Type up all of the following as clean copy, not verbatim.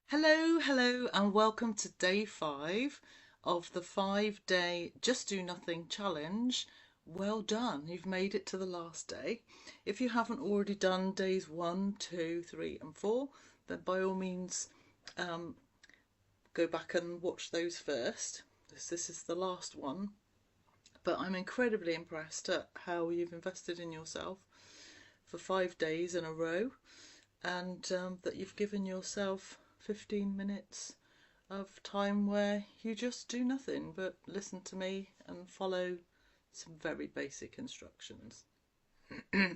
Hello, and welcome to day 5 of the 5-day Just Do Nothing challenge. Well done, you've made it to the last day. If you haven't already done days 1, 2, 3, and 4, then by all means go back and watch those first, because this is the last one. But I'm incredibly impressed at how you've invested in yourself for 5 days in a row, and that you've given yourself 15 minutes of time where you just do nothing but listen to me and follow some very basic instructions.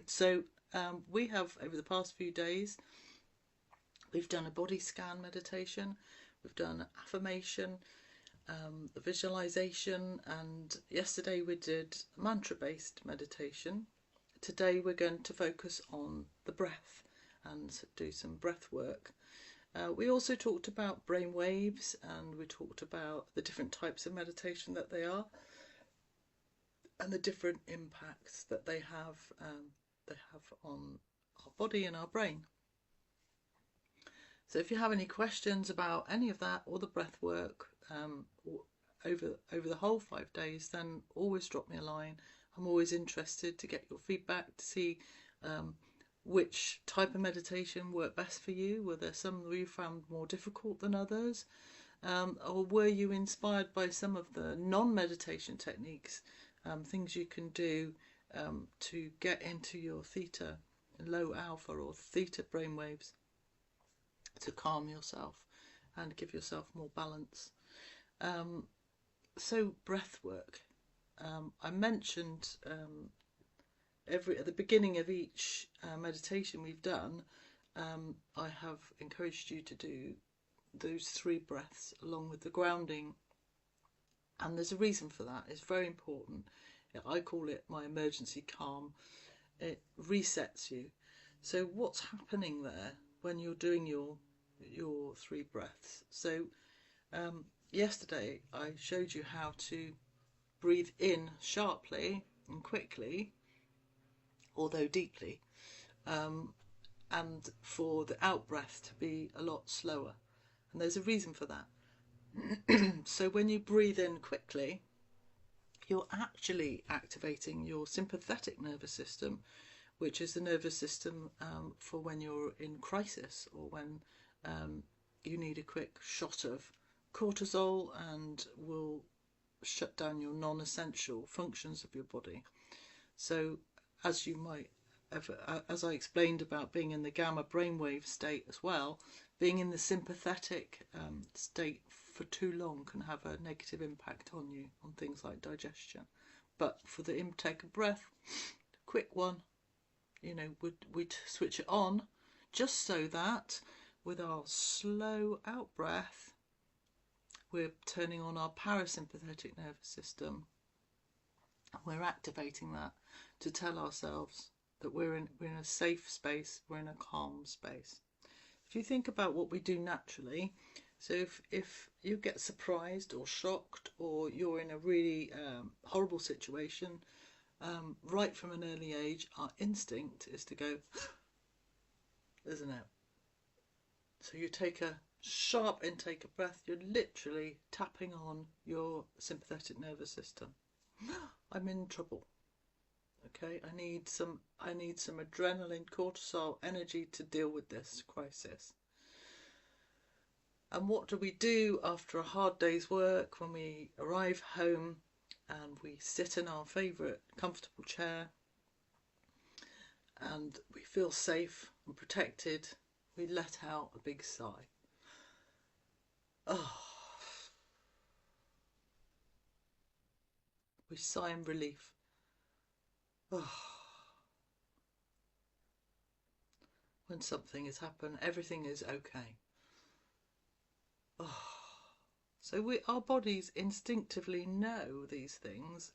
So we have, over the past few days, we've done a body scan meditation, we've done affirmation, the visualization, and yesterday we did mantra-based meditation. Today we're going to focus on the breath and do some breath work. We also talked about brain waves, and we talked about the different types of meditation that they are and the different impacts that they have on our body and our brain. So if you have any questions about any of that or the breath work over the whole 5 days, then always drop me a line. I'm always interested to get your feedback, to see which type of meditation worked best for you. Were there some that you found more difficult than others? Or were you inspired by some of the non-meditation techniques, things you can do to get into your theta, low alpha or theta brainwaves, to calm yourself and give yourself more balance? So breath work. I mentioned at the beginning of each meditation we've done, I have encouraged you to do those 3 breaths along with the grounding, and there's a reason for that. It's very important. I call it my emergency calm. It resets you. So what's happening there when you're doing your 3 breaths? So yesterday I showed you how to breathe in sharply and quickly, although deeply, and for the out breath to be a lot slower, and there's a reason for that. So when you breathe in quickly, you're actually activating your sympathetic nervous system, which is the nervous system for when you're in crisis, or when you need a quick shot of cortisol and will shut down your non-essential functions of your body. So as I explained about being in the gamma brainwave state as well, being in the sympathetic state for too long can have a negative impact on you, on things like digestion. But for the intake of breath, quick one, we'd switch it on, just so that with our slow out breath, we're turning on our parasympathetic nervous system. We're activating that to tell ourselves that we're in a safe space, we're in a calm space. If you think about what we do naturally, so if you get surprised or shocked, or you're in a really horrible situation, right from an early age, our instinct is to go, isn't it? So you take a sharp intake of breath, you're literally tapping on your sympathetic nervous system. I'm in trouble. Okay, I need some adrenaline, cortisol, energy to deal with this crisis. And what do we do after a hard day's work when we arrive home and we sit in our favourite comfortable chair and we feel safe and protected? We let out a big sigh. Oh. We sigh in relief. Oh. When something has happened, everything is okay. Oh. So our bodies instinctively know these things.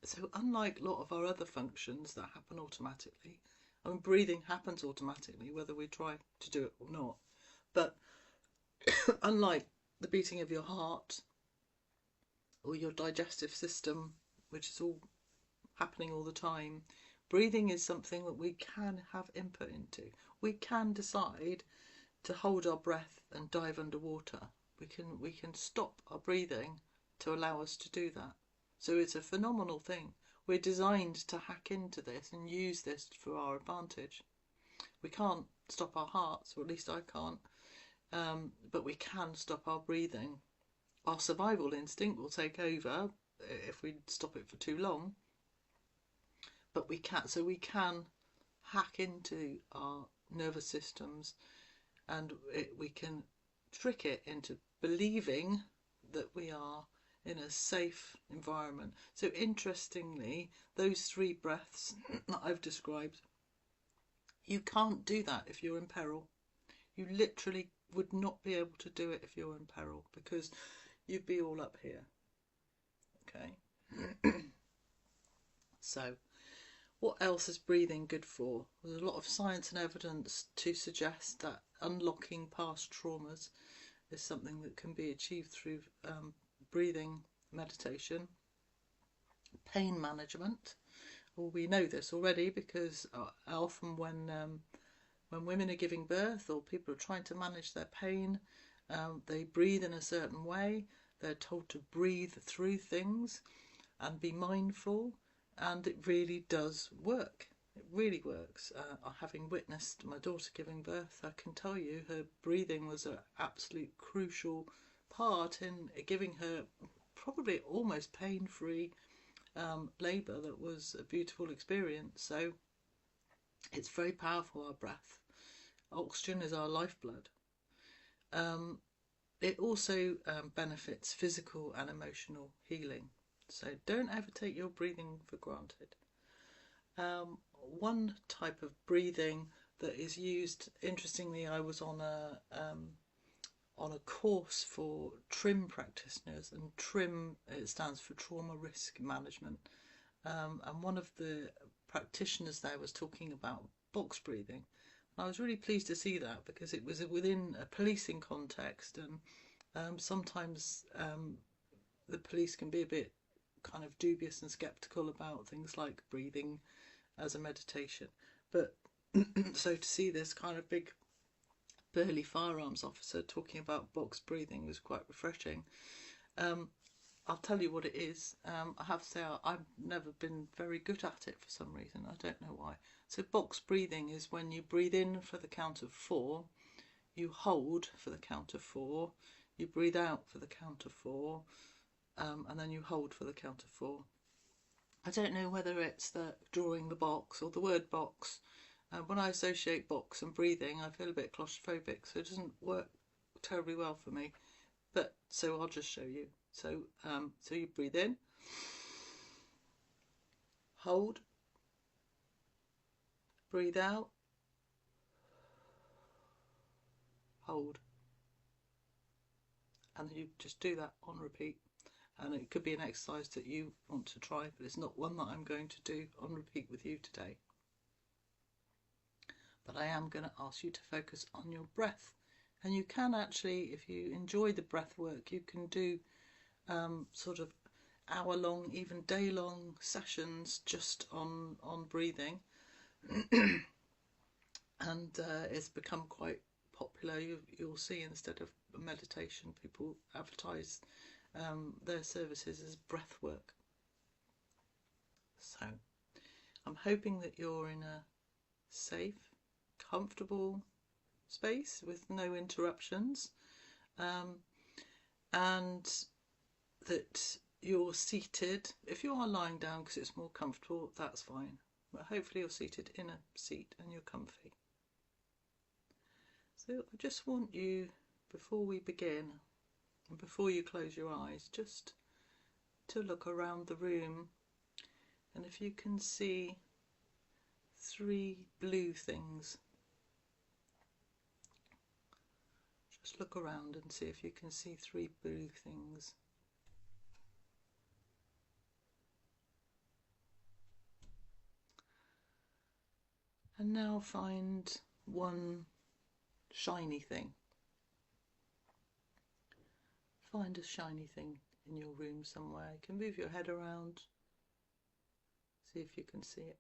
So unlike a lot of our other functions that happen automatically, I mean, breathing happens automatically whether we try to do it or not, but unlike the beating of your heart or your digestive system, which is all happening all the time, breathing is something that we can have input into. We can decide to hold our breath and dive underwater. We can stop our breathing to allow us to do that. So it's a phenomenal thing. We're designed to hack into this and use this for our advantage. We can't stop our hearts, or at least I can't, but we can stop our breathing. Our survival instinct will take over if we stop it for too long, but we can hack into our nervous systems, and we can trick it into believing that we are in a safe environment. So interestingly, those 3 breaths that I've described, you can't do that if you're in peril. You literally would not be able to do it if you're in peril, because you'd be all up here. Okay. So what else is breathing good for? There's a lot of science and evidence to suggest that unlocking past traumas is something that can be achieved through breathing meditation. Pain management. Well, we know this already because often when women are giving birth or people are trying to manage their pain, they breathe in a certain way. They're told to breathe through things and be mindful, and it really does work. It really works. Having witnessed my daughter giving birth, I can tell you her breathing was an absolute crucial part in giving her probably almost pain-free labour that was a beautiful experience. So it's very powerful, our breath. Oxygen is our lifeblood. It also benefits physical and emotional healing. So don't ever take your breathing for granted. One type of breathing that is used, interestingly, I was on a course for TRIM practitioners, and TRIM, it stands for Trauma Risk Management, and one of the practitioners there was talking about box breathing. And I was really pleased to see that, because it was within a policing context, and sometimes the police can be a bit kind of dubious and skeptical about things like breathing as a meditation. But so to see this kind of big burly firearms officer talking about box breathing was quite refreshing. I'll tell you what it is. I have to say I've never been very good at it for some reason. I don't know why. So box breathing is when you breathe in for the count of 4, you hold for the count of 4, you breathe out for the count of 4, and then you hold for the count of 4. I don't know whether it's the drawing the box or the word box. When I associate box and breathing, I feel a bit claustrophobic, so it doesn't work terribly well for me. But so I'll just show you. So you breathe in, hold, breathe out, hold, and you just do that on repeat. And it could be an exercise that you want to try, but it's not one that I'm going to do on repeat with you today. But I am going to ask you to focus on your breath. And you can actually, if you enjoy the breath work, you can do sort of hour-long, even day-long sessions just on breathing. And it's become quite popular. You'll see, instead of meditation, people advertise their services as breath work. So I'm hoping that you're in a safe, comfortable space with no interruptions, and that you're seated. If you are lying down because it's more comfortable, that's fine, but hopefully you're seated in a seat and you're comfy. So I just want you, before we begin and before you close your eyes, just to look around the room, and if you can see 3 blue things, just look around and see if you can see 3 blue things. And now find 1 shiny thing. Find a shiny thing in your room somewhere. You can move your head around, see if you can see it.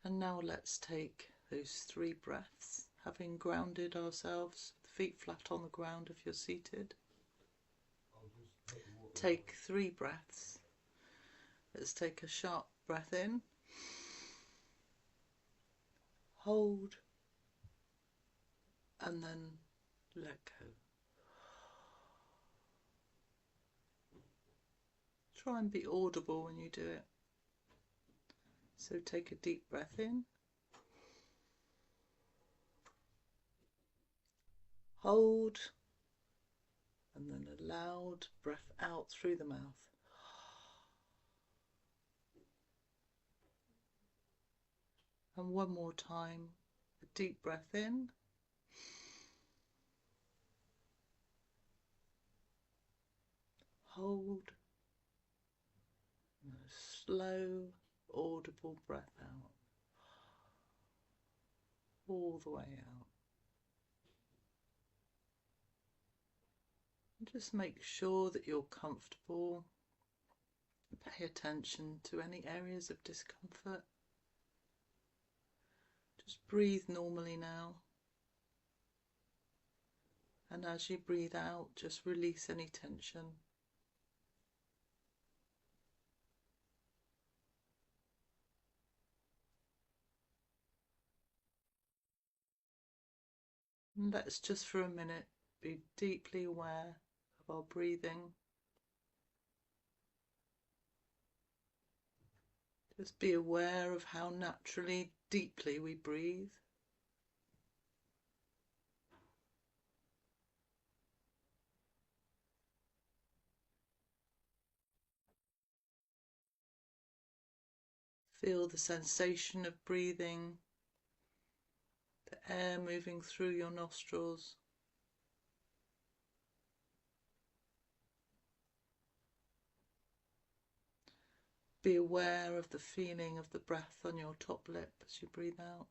And now let's take those 3 breaths, having grounded ourselves, feet flat on the ground if you're seated. Take 3 breaths. Let's take a sharp breath in, hold, and then let go. Try and be audible when you do it. So take a deep breath in, hold, and then a loud breath out through the mouth. And one more time, a deep breath in, hold, and a slow, audible breath out, all the way out. And just make sure that you're comfortable. Pay attention to any areas of discomfort. Just breathe normally now. And as you breathe out, just release any tension. And let's just for a minute be deeply aware of our breathing. Just be aware of how naturally, deeply we breathe. Feel the sensation of breathing, the air moving through your nostrils. Be aware of the feeling of the breath on your top lip as you breathe out.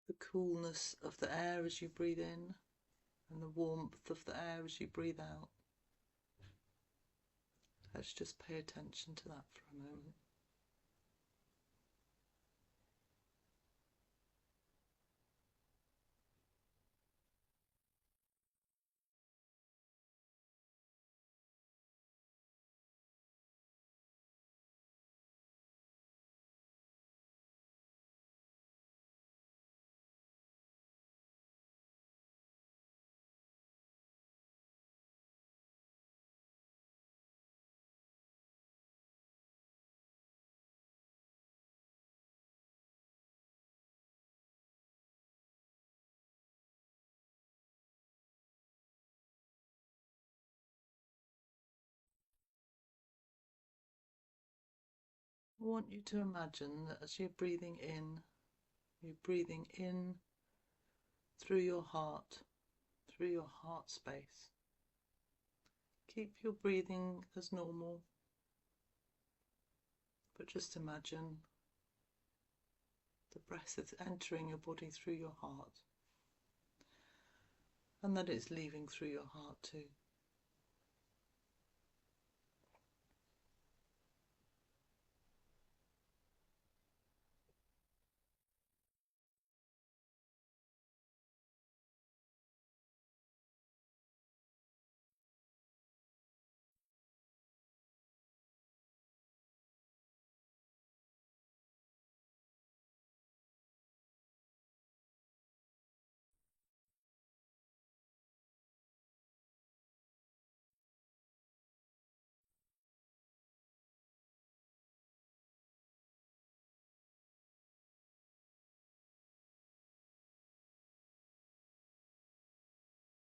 The coolness of the air as you breathe in and the warmth of the air as you breathe out. Let's just pay attention to that for a moment. I want you to imagine that as you're breathing in through your heart space. Keep your breathing as normal, but just imagine the breath is entering your body through your heart, and that it's leaving through your heart too.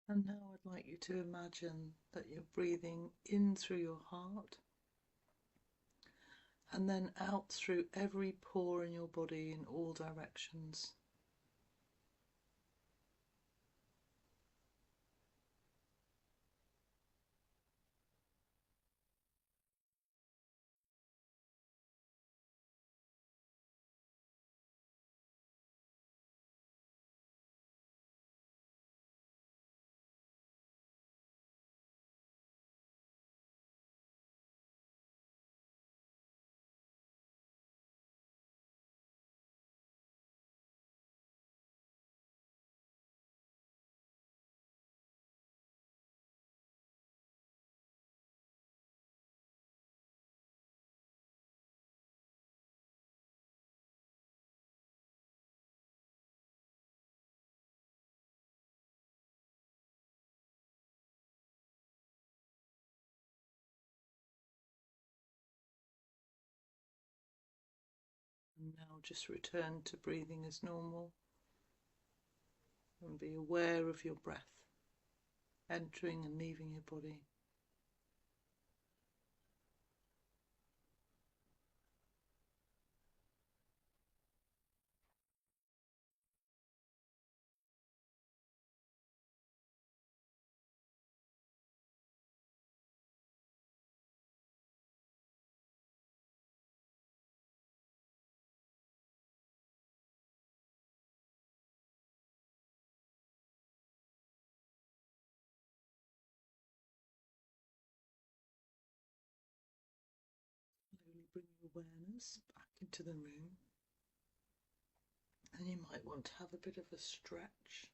And now I'd like you to imagine that you're breathing in through your heart and then out through every pore in your body in all directions. Now just return to breathing as normal and be aware of your breath entering and leaving your body. Slowly bring your awareness back into the room, and you might want to have a bit of a stretch,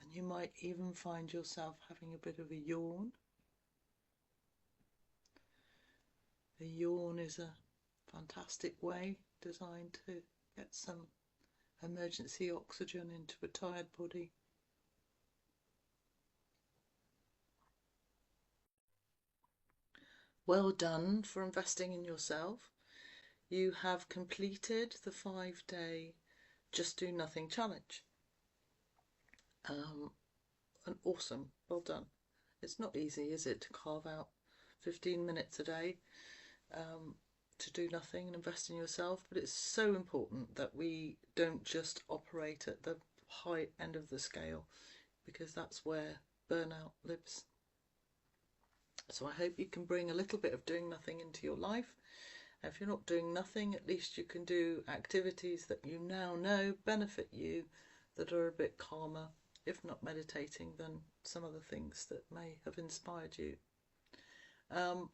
and you might even find yourself having a bit of a yawn. A yawn is a fantastic way designed to get some emergency oxygen into a tired body. Well done for investing in yourself. You have completed the 5-day Just Do Nothing challenge. And awesome, well done. It's not easy, is it, to carve out 15 minutes a day to do nothing and invest in yourself, but it's so important that we don't just operate at the high end of the scale, because that's where burnout lives. So I hope you can bring a little bit of doing nothing into your life. If you're not doing nothing, at least you can do activities that you now know benefit you, that are a bit calmer. If not meditating, then some other things that may have inspired you.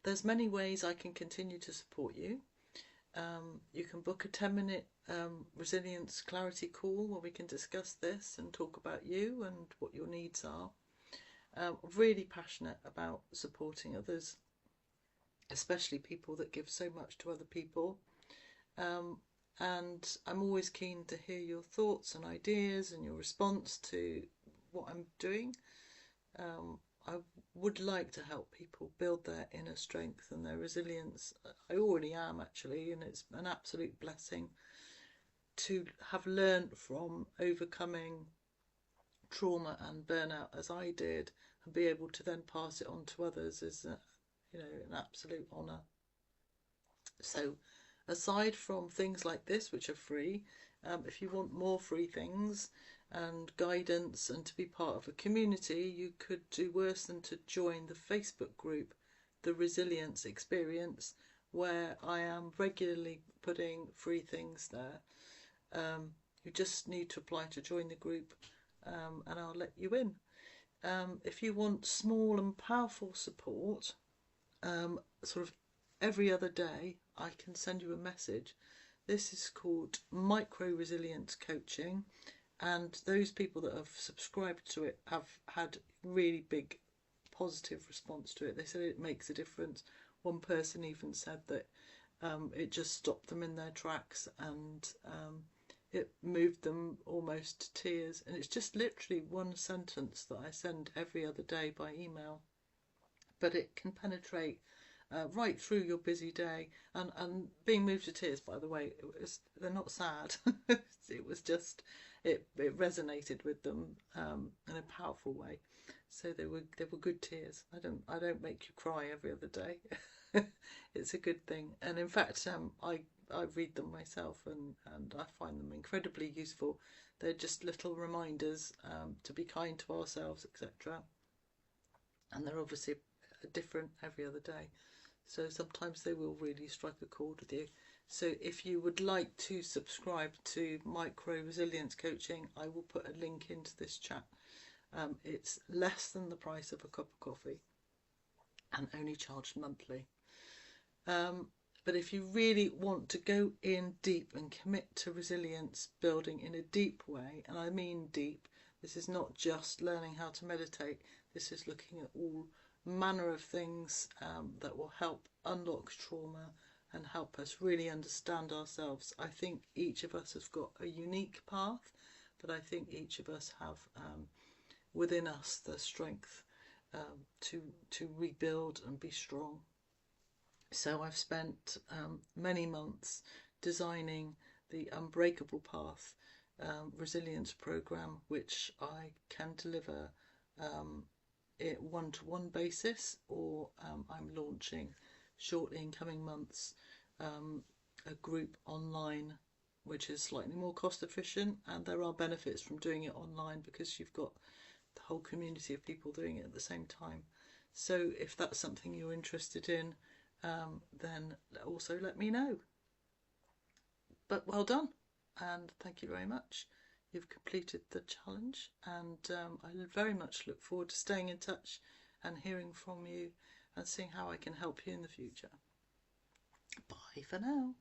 There's many ways I can continue to support you. You can book a 10-minute resilience clarity call where we can discuss this and talk about you and what your needs are. Really passionate about supporting others, especially people that give so much to other people. And I'm always keen to hear your thoughts and ideas and your response to what I'm doing. I would like to help people build their inner strength and their resilience. I already am, actually, and it's an absolute blessing to have learned from overcoming trauma and burnout as I did, and be able to then pass it on to others is an absolute honour. So aside from things like this, which are free, if you want more free things and guidance and to be part of a community, you could do worse than to join the Facebook group, The Resilience Experience, where I am regularly putting free things there. You just need to apply to join the group, and I'll let you in. If you want small and powerful support, sort of every other day, I can send you a message. This is called micro resilience coaching, and those people that have subscribed to it have had really big positive response to it. They said it makes a difference. One person even said that it just stopped them in their tracks, and it moved them almost to tears. And it's just literally one sentence that I send every other day by email, but it can penetrate right through your busy day. And being moved to tears, by the way, they're not sad. It was just, it resonated with them in a powerful way. So they were good tears. I don't make you cry every other day. It's a good thing. And in fact, I read them myself, and I find them incredibly useful. They're just little reminders to be kind to ourselves, etc. And they're obviously different every other day, so sometimes they will really strike a chord with you. So if you would like to subscribe to micro resilience coaching, I will put a link into this chat. It's less than the price of a cup of coffee and only charged monthly. But if you really want to go in deep and commit to resilience building in a deep way, and I mean deep, this is not just learning how to meditate, this is looking at all manner of things that will help unlock trauma and help us really understand ourselves. I think each of us has got a unique path, but I think each of us have within us the strength to rebuild and be strong. So I've spent many months designing the Unbreakable Path resilience program, which I can deliver it one-to-one basis, or I'm launching shortly in coming months a group online which is slightly more cost efficient, and there are benefits from doing it online because you've got the whole community of people doing it at the same time. So if that's something you're interested in, then also let me know. But well done, and thank you very much. You've completed the challenge, and I very much look forward to staying in touch and hearing from you and seeing how I can help you in the future. Bye for now.